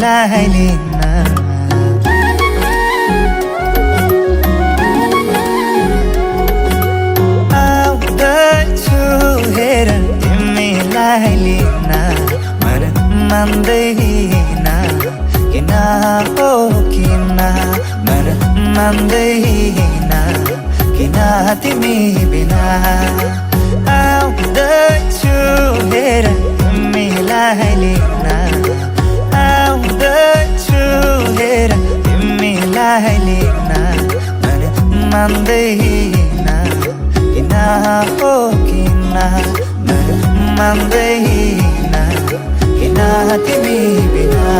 तिमीलाई लिन आउँदैछु हेर तिमीलाई लिन मन मान्दैन किन हो किन मन मान्दैन किन तिमी बिना आउँदैछु हेर तिमीलाई लिन आउँदैछु हेर तिमीलाई लिन मन मान्दैन किन हो किन मन मान्दैन किन तिमी बिना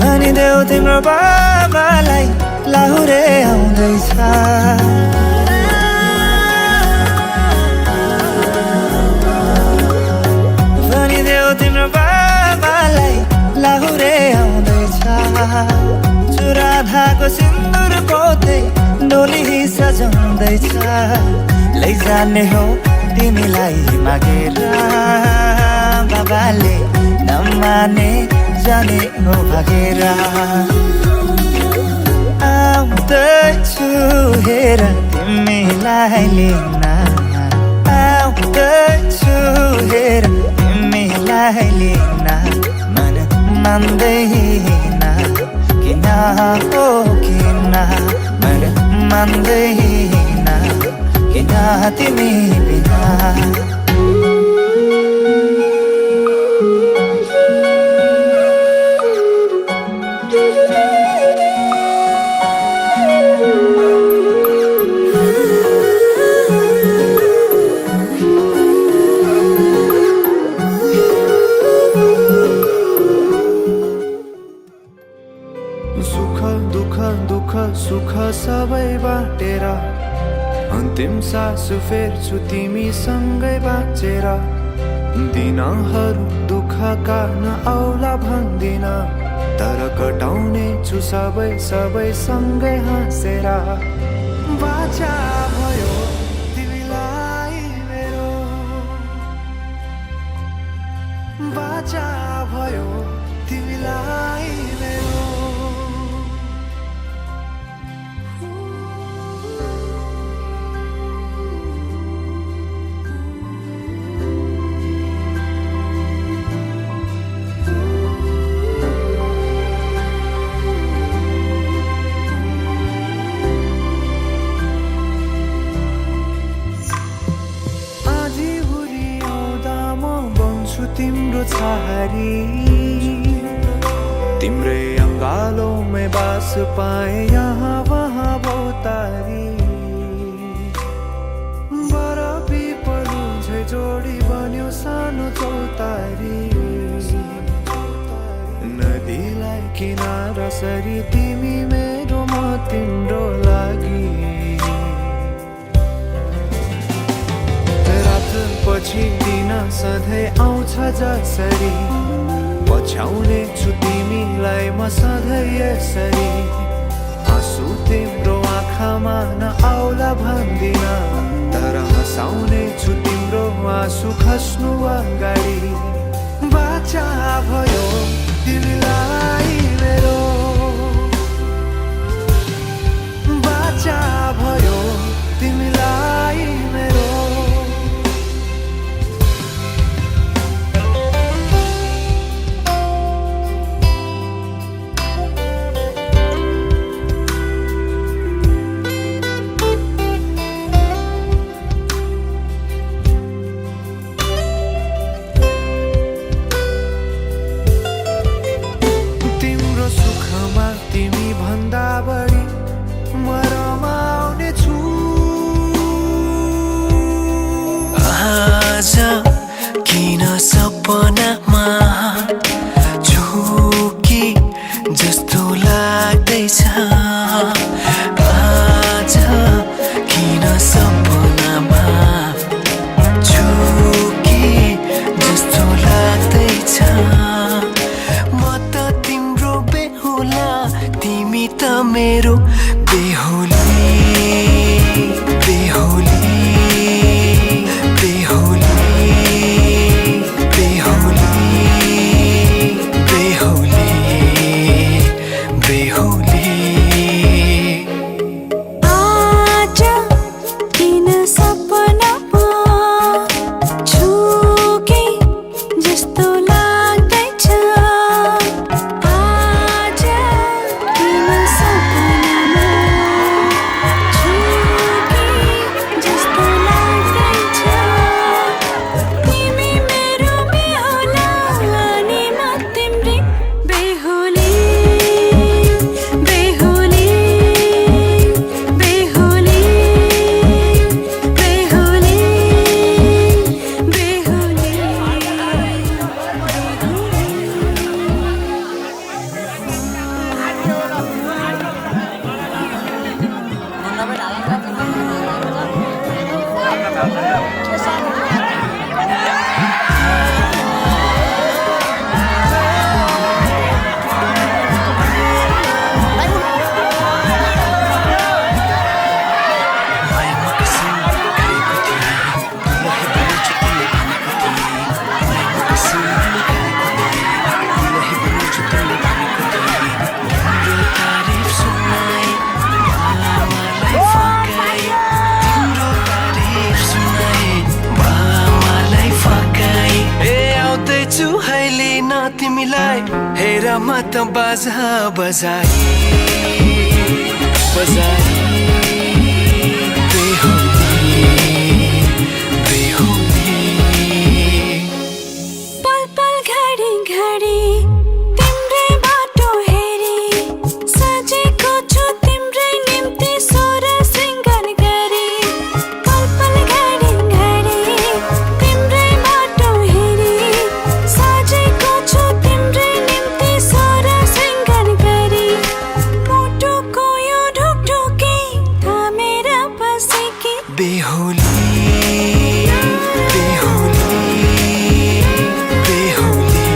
भनिदेऊ तिम्रो बाबालाई लाहुरे आउँदैछ भनिदेऊ तिम्रो बाबालाई लाहुरे आउँदैछ चुराधाको सिन्दुर पोते डोली सजाउँदैछ लैजाने हो तिमीलाई मागेर बाबाले नमाने जाने हो भागेर आउँदैछु हेर तिमीलाई लिन आउँदैछु हेर तिमीलाई लिन मन मान्दैन किन हो किन मन मान्दैन किन तिमी बिना दुःख सुख सबै बाटेर अन्तिम सास फेर्छु तिमीसँगै बाँचेर दिनहरू दुःखका नआउला भन्दिन तर कटाउने छु सबै सँगै हाँसेर बाचा भयो तिमीलाई मेरो बाचा भयो तिमीलाई मेरो तिम्रो छहारी तिम्रै अङ्गालोमै बास पाए यहाँ वहाँ बहुतारी बरफी पलु झै जोडी बन्यो सानो चौतारी नदीलाई किनारा सरी तिमी मेरो म तिम्रो लागि पछि दिन सधैँ आउँछ जसरी पछ्याउने छु तिमीलाई म सधैँ यसरी आँसु तिम्रो आँखामा नआउला भन्दिन तर हँसाउने छु तिम्रो आँसु खस्नु अगाडि बाचा भयो तिमीलाई मेरो बाचा भयो तिमीलाई मेरो किन सपनामा झुकी जस्तो लाग्दैछ आज किन सपनामा त मेरो बेहुली बेहुली बेहुली बेहुली बेहुली बेहुली आज किन सपनामा छुके जस्तो लाग्दैछ आज किन सपनामा छुके जस्तो लाग्दैछ तिमी मेरो बेहुला अनि म तिम्रै बेहुली बेहुली बेहुली बेहुली तिमीलाई हेर म त बाजा बजाई बजाई बेहुली बेहुली पल पल घडी घडी तिम्रै बाटो हेरी सजेको छु तिम्रै निम्ति सोर सिंगार गरी पल पल घडी घडी तिम्रै बाटो हेरी सजेको छु तिम्रै निम्ति सोर सिंगार गरी मुटुको यो ढुकढुकी थामेर बसेकी बेहुली बेहुली बेहुली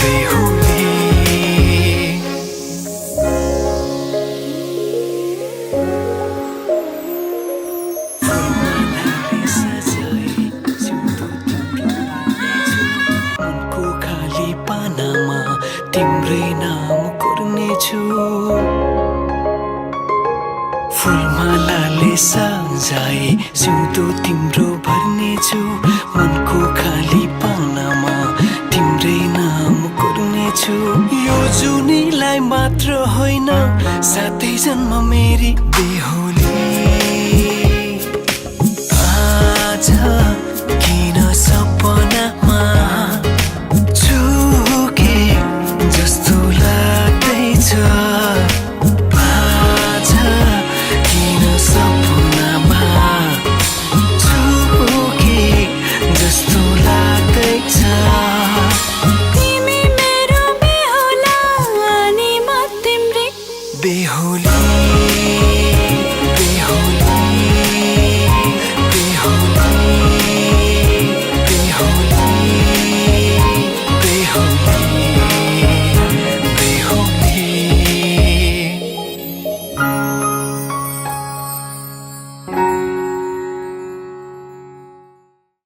बेहुली उनको खाली पानामा तिम्रै नाम कोर्नेछु फुलमालाले सजाए सिउँदो तिम्रो भर्नेछु मनको खाली पानामा तिम्रै नाम कोर्नेछु यो जुनीलाई मात्र होइन सातै जन्म मेरी बेहुली